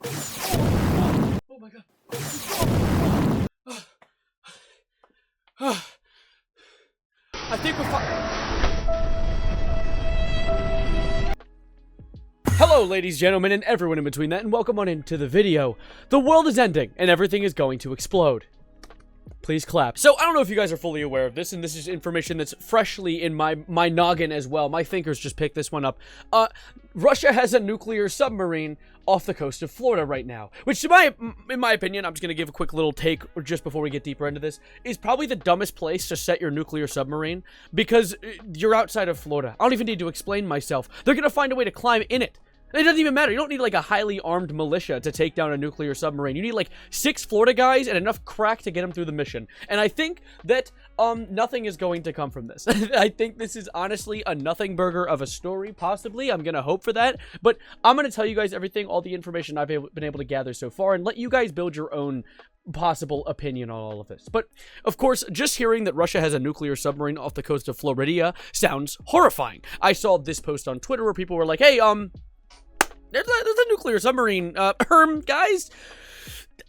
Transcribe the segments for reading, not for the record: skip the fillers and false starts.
Oh my god. I think we're Hello, ladies, gentlemen, and everyone in between that, and welcome on into the video. The world is ending, and everything is going to explode. Please clap. So, I don't know if you guys are fully aware of this, and this is information that's freshly in my noggin as well. My thinkers just picked this one up. Russia has a nuclear submarine off the coast of Florida right now, which in my opinion, I'm just going to give a quick little take just before we get deeper into this, is probably the dumbest place to set your nuclear submarine, because you're outside of Florida. I don't even need to explain myself. They're going to find a way to climb in it. It doesn't even matter. You don't need, like, a highly armed militia to take down a nuclear submarine. You need, like, 6 Florida guys and enough crack to get them through the mission. And I think that, nothing is going to come from this. I think this is honestly a nothing burger of a story, possibly. I'm gonna hope for that. But I'm gonna tell you guys everything, all the information I've been able to gather so far, and let you guys build your own possible opinion on all of this. But, of course, just hearing that Russia has a nuclear submarine off the coast of Florida sounds horrifying. I saw this post on Twitter where people were like, hey, there's a nuclear submarine, guys.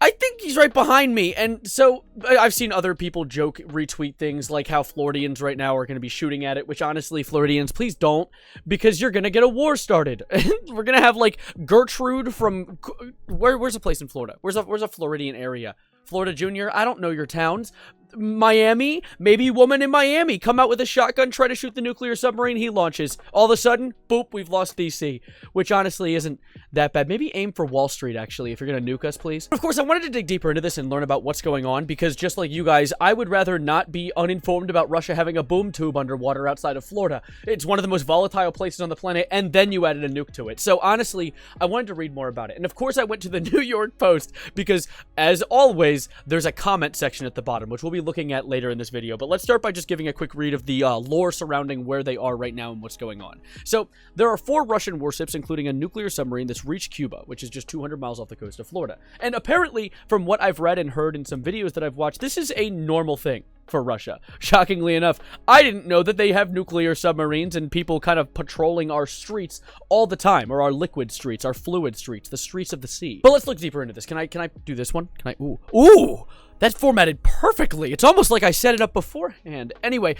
I think he's right behind me. And so I've seen other people retweet things like how Floridians right now are going to be shooting at it, which honestly, Floridians, please don't, because you're going to get a war started. We're going to have like Gertrude from, where's a place in Florida? Where's a Floridian area? Florida Junior? I don't know your towns. Miami? Maybe woman in Miami come out with a shotgun, try to shoot the nuclear submarine he launches. All of a sudden, boop, we've lost DC, which honestly isn't that bad. Maybe aim for Wall Street, actually, if you're gonna nuke us, please. Of course, I wanted to dig deeper into this and learn about what's going on, because just like you guys, I would rather not be uninformed about Russia having a boom tube underwater outside of Florida. It's one of the most volatile places on the planet, and then you added a nuke to it. So honestly, I wanted to read more about it. And of course, I went to the New York Post, because as always, there's a comment section at the bottom, which we'll be looking at later in this video. But let's start by just giving a quick read of the lore surrounding where they are right now and what's going on. So there are 4 Russian warships, including a nuclear submarine that's reached Cuba, which is just 200 miles off the coast of Florida. And apparently, from what I've read and heard in some videos that I've watched, this is a normal thing for Russia. Shockingly enough, I didn't know that they have nuclear submarines and people kind of patrolling our streets all the time, or our liquid streets, our fluid streets, the streets of the sea. But let's look deeper into this. Can I do this one? Can I? Ooh! That's formatted perfectly. It's almost like I set it up beforehand. Anyway,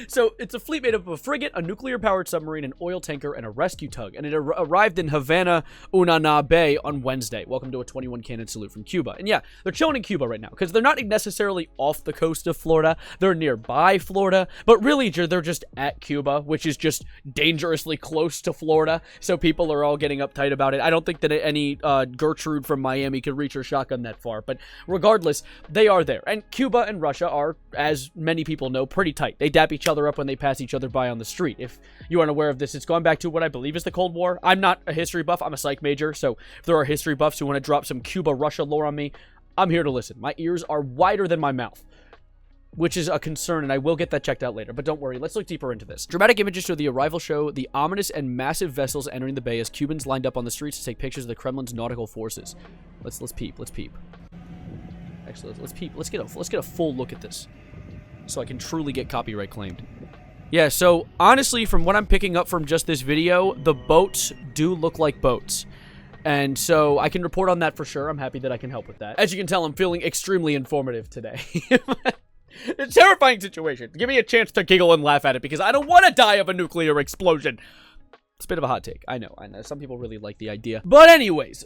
so it's a fleet made up of a frigate, a nuclear-powered submarine, an oil tanker, and a rescue tug. And it arrived in Havana, Bay on Wednesday. Welcome to a 21-cannon salute from Cuba. And yeah, they're chilling in Cuba right now, because they're not necessarily off the coast of Florida. They're nearby Florida. But really, they're just at Cuba, which is just dangerously close to Florida. So people are all getting uptight about it. I don't think that any Gertrude from Miami could reach her shotgun that far. But regardless, they are there. And Cuba and Russia are, as many people know, pretty tight. They dap each other up when they pass each other by on the street. If you aren't aware of this, it's gone back to what I believe is the Cold War. I'm not a history buff. I'm a psych major. So if there are history buffs who want to drop some Cuba-Russia lore on me, I'm here to listen. My ears are wider than my mouth, which is a concern, and I will get that checked out later. But don't worry, let's look deeper into this. Dramatic images show the arrival show the ominous and massive vessels entering the bay as Cubans lined up on the streets to take pictures of the Kremlin's nautical forces. Let's peep. Actually, let's peep. Let's get a full look at this, so I can truly get copyright claimed. Yeah, so honestly, from what I'm picking up from just this video, the boats do look like boats. And so I can report on that for sure. I'm happy that I can help with that. As you can tell, I'm feeling extremely informative today. It's a terrifying situation. Give me a chance to giggle and laugh at it, because I don't want to die of a nuclear explosion. It's a bit of a hot take. I know. Some people really like the idea. But anyways,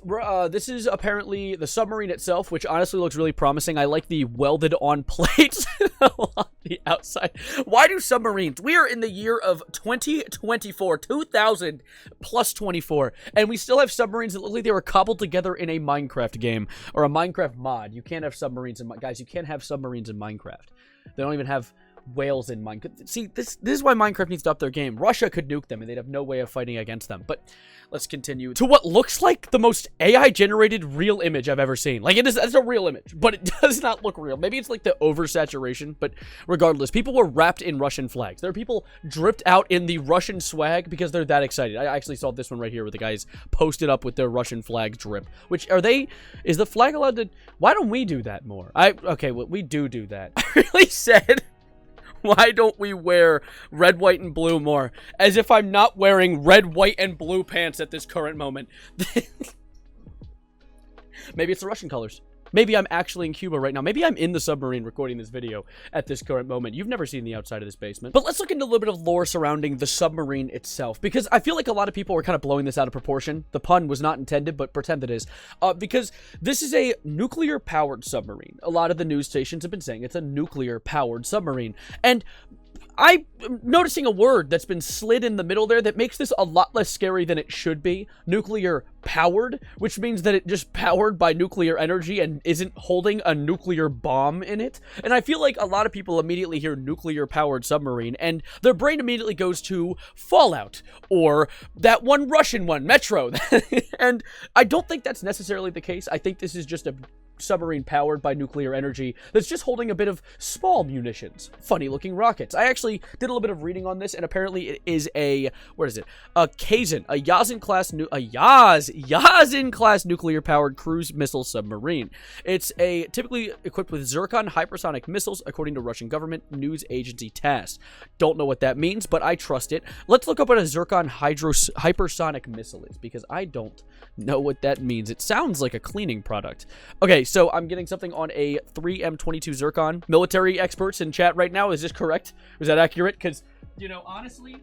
this is apparently the submarine itself, which honestly looks really promising. I like the welded-on plates on the outside. Why do submarines? We are in the year of 2024, 2000 plus 24, and we still have submarines that look like they were cobbled together in a Minecraft game, or a Minecraft mod. You can't have submarines in guys, you can't have submarines in Minecraft. They don't even have whales in Minecraft. See, this is why Minecraft needs to up their game. Russia could nuke them, and they'd have no way of fighting against them. But let's continue to what looks like the most AI-generated real image I've ever seen. Like, it's a real image, but it does not look real. Maybe it's like the oversaturation, but regardless, people were wrapped in Russian flags. There are people dripped out in the Russian swag because they're that excited. I actually saw this one right here where the guys posted up with their Russian flags drip. Which, is the flag allowed to, why don't we do that more? Okay, well, we do that. I really said, why don't we wear red, white, and blue more? As if I'm not wearing red, white, and blue pants at this current moment. Maybe it's the Russian colors. Maybe I'm actually in Cuba right now. Maybe I'm in the submarine recording this video at this current moment. You've never seen the outside of this basement. But let's look into a little bit of lore surrounding the submarine itself, because I feel like a lot of people are kind of blowing this out of proportion. The pun was not intended, but pretend it is. Because this is a nuclear-powered submarine. A lot of the news stations have been saying it's a nuclear-powered submarine. And I'm noticing a word that's been slid in the middle there that makes this a lot less scary than it should be. Nuclear powered, which means that it just powered by nuclear energy and isn't holding a nuclear bomb in it. And I feel like a lot of people immediately hear nuclear powered submarine and their brain immediately goes to Fallout or that one Russian one, Metro. And I don't think that's necessarily the case. I think this is just a submarine powered by nuclear energy that's just holding a bit of small munitions. Funny looking rockets. I actually did a little bit of reading on this, and apparently it is a, what is it? A Kazan, a Yazin class nuclear powered cruise missile submarine. It's a typically equipped with Zircon hypersonic missiles, according to Russian government news agency TASS. Don't know what that means, but I trust it. Let's look up what a Zircon hypersonic missile is, because I don't know what that means. It sounds like a cleaning product. Okay, so I'm getting something on a 3M22 Zircon. Military experts in chat right now, is this correct? Is that accurate? Because, you know, honestly,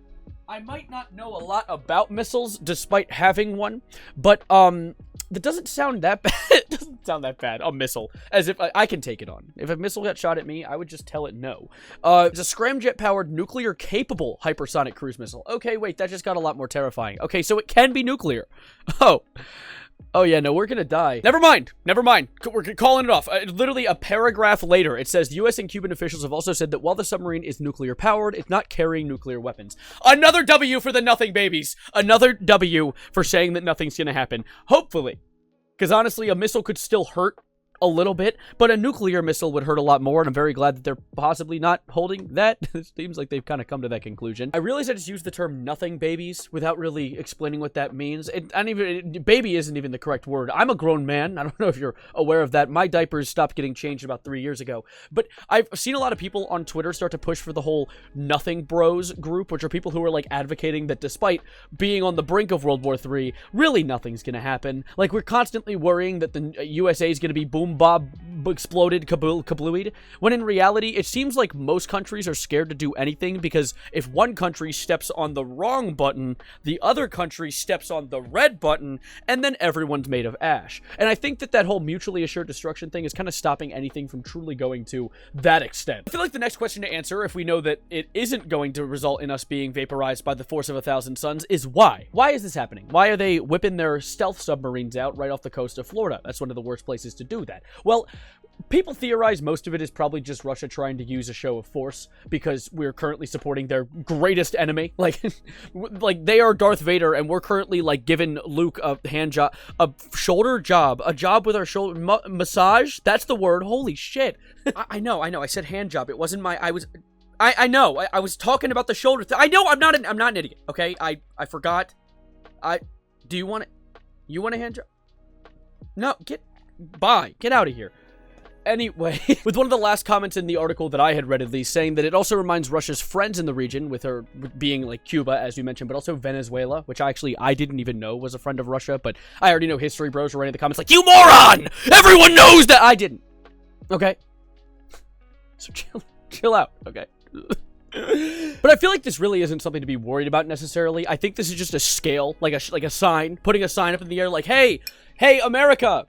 I might not know a lot about missiles despite having one, but that doesn't sound that bad. It doesn't sound that bad. A missile, as if I can take it on. If a missile got shot at me, I would just tell it no. It's a scramjet-powered, nuclear-capable hypersonic cruise missile. Okay, wait, that just got a lot more terrifying. Okay, so it can be nuclear. Oh, yeah, no, we're gonna die. Never mind. We're calling it off. Literally a paragraph later, it says, U.S. and Cuban officials have also said that while the submarine is nuclear-powered, it's not carrying nuclear weapons. Another W for the nothing babies. Another W for saying that nothing's gonna happen. Hopefully. Because honestly, a missile could still hurt a little bit, but a nuclear missile would hurt a lot more, and I'm very glad that they're possibly not holding that. It seems like they've kind of come to that conclusion. I realize I just used the term nothing babies without really explaining what that means. Baby isn't even the correct word. I'm a grown man. I don't know if you're aware of that. My diapers stopped getting changed about 3 years ago, but I've seen a lot of people on Twitter start to push for the whole nothing bros group, which are people who are like advocating that despite being on the brink of World War III, really nothing's gonna happen. Like, we're constantly worrying that the USA is gonna be boom bob exploded kablooied, when in reality it seems like most countries are scared to do anything because if one country steps on the wrong button, the other country steps on the red button, and then everyone's made of ash. And I think that whole mutually assured destruction thing is kind of stopping anything from truly going to that extent. I feel like the next question to answer, if we know that it isn't going to result in us being vaporized by the force of 1,000 suns, is why? Why is this happening? Why are they whipping their stealth submarines out right off the coast of Florida? That's one of the worst places to do that. Well, people theorize most of it is probably just Russia trying to use a show of force because we're currently supporting their greatest enemy. Like, like they are Darth Vader, and we're currently like giving Luke a hand job, a shoulder job, a job with our shoulder massage. That's the word. Holy shit! I know. I said hand job. It wasn't my. I know. I was talking about the shoulder. I know. I'm not an idiot. Okay. I forgot. Do you want it? You want a hand job? No. Bye. Get out of here. Anyway, with one of the last comments in the article that I had read, at least, saying that it also reminds Russia's friends in the region, with her being like Cuba, as we mentioned, but also Venezuela, which I didn't even know was a friend of Russia, but I already know history bros were writing in the comments like, you moron! Everyone knows that! I didn't. Okay? So chill out, okay? But I feel like this really isn't something to be worried about necessarily. I think this is just a scale, like a sign, putting a sign up in the air like, hey, America!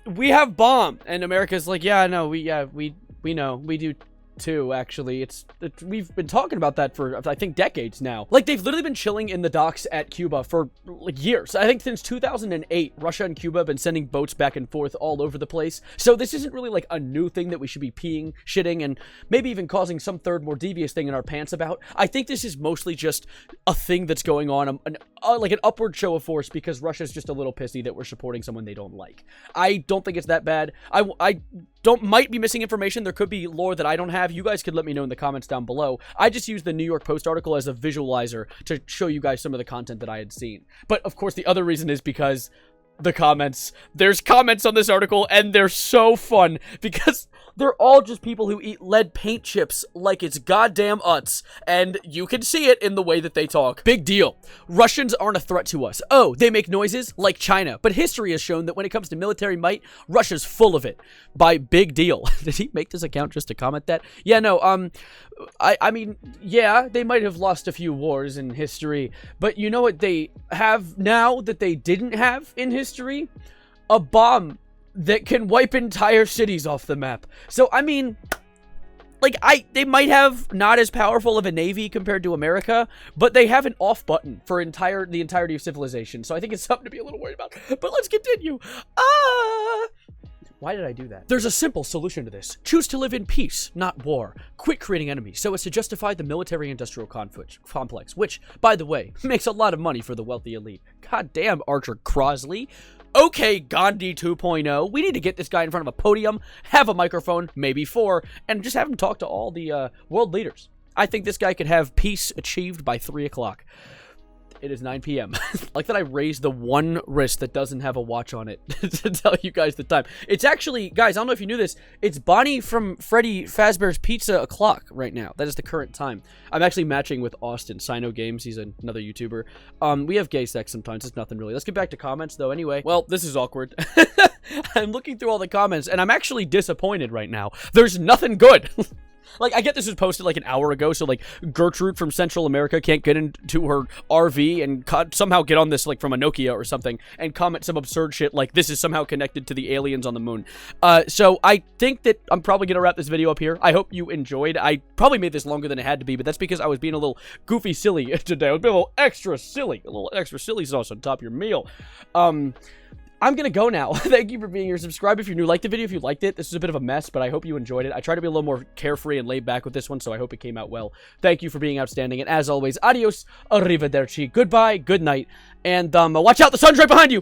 We have bomb, and America's like, yeah, no, we know, we do too, actually. We've been talking about that for, I think, decades now. Like, they've literally been chilling in the docks at Cuba for, like, years. I think since 2008, Russia and Cuba have been sending boats back and forth all over the place. So this isn't really, like, a new thing that we should be peeing, shitting, and maybe even causing some third, more devious thing in our pants about. I think this is mostly just a thing that's going on, like an upward show of force because Russia's just a little pissy that we're supporting someone they don't like. I don't think it's that bad. I might be missing information. There could be lore that I don't have. You guys could let me know in the comments down below. I just used the New York Post article as a visualizer to show you guys some of the content that I had seen. But of course, the other reason is because the comments. There's comments on this article, and they're so fun because they're all just people who eat lead paint chips like it's goddamn Utz, and you can see it in the way that they talk. Big deal. Russians aren't a threat to us. Oh, they make noises like China, but history has shown that when it comes to military might, Russia's full of it. By big deal. Did he make this account just to comment that? Yeah, no, I mean, yeah, they might have lost a few wars in history, but you know what they have now that they didn't have in history? A bomb that can wipe entire cities off the map. So, I mean, like, they might have not as powerful of a navy compared to America, but they have an off button for the entirety of civilization. So I think it's something to be a little worried about. But let's continue. Why did I do that? There's a simple solution to this. Choose to live in peace, not war. Quit creating enemies so as to justify the military-industrial complex, which, by the way, makes a lot of money for the wealthy elite. God damn, Archer Crosley. Okay, Gandhi 2.0, we need to get this guy in front of a podium, have a microphone, maybe 4, and just have him talk to all the world leaders. I think this guy could have peace achieved by 3 o'clock. It is 9 p.m. Like that I raised the one wrist that doesn't have a watch on it to tell you guys the time. It's actually, guys, I don't know if you knew this, it's Bonnie from Freddy Fazbear's Pizza o'clock right now. That is the current time. I'm actually matching with Austin, Sino Games, he's another YouTuber. We have gay sex sometimes, it's nothing really. Let's get back to comments though anyway. Well, this is awkward. I'm looking through all the comments and I'm actually disappointed right now. There's nothing good. Like, I get this was posted like an hour ago, so like Gertrude from Central America can't get into her RV and somehow get on this like from a Nokia or something and comment some absurd shit like this is somehow connected to the aliens on the moon. So I think that I'm probably gonna wrap this video up here. I hope you enjoyed. I probably made this longer than it had to be, but that's because I was being a little goofy silly today. I was being a little extra silly sauce on top of your meal. I'm gonna go now. Thank you for being here. Subscribe if you're new. Like the video if you liked it. This is a bit of a mess, but I hope you enjoyed it. I tried to be a little more carefree and laid back with this one, so I hope it came out well. Thank you for being outstanding, and as always, adios, arrivederci, goodbye, good night, and watch out, the sun's right behind you!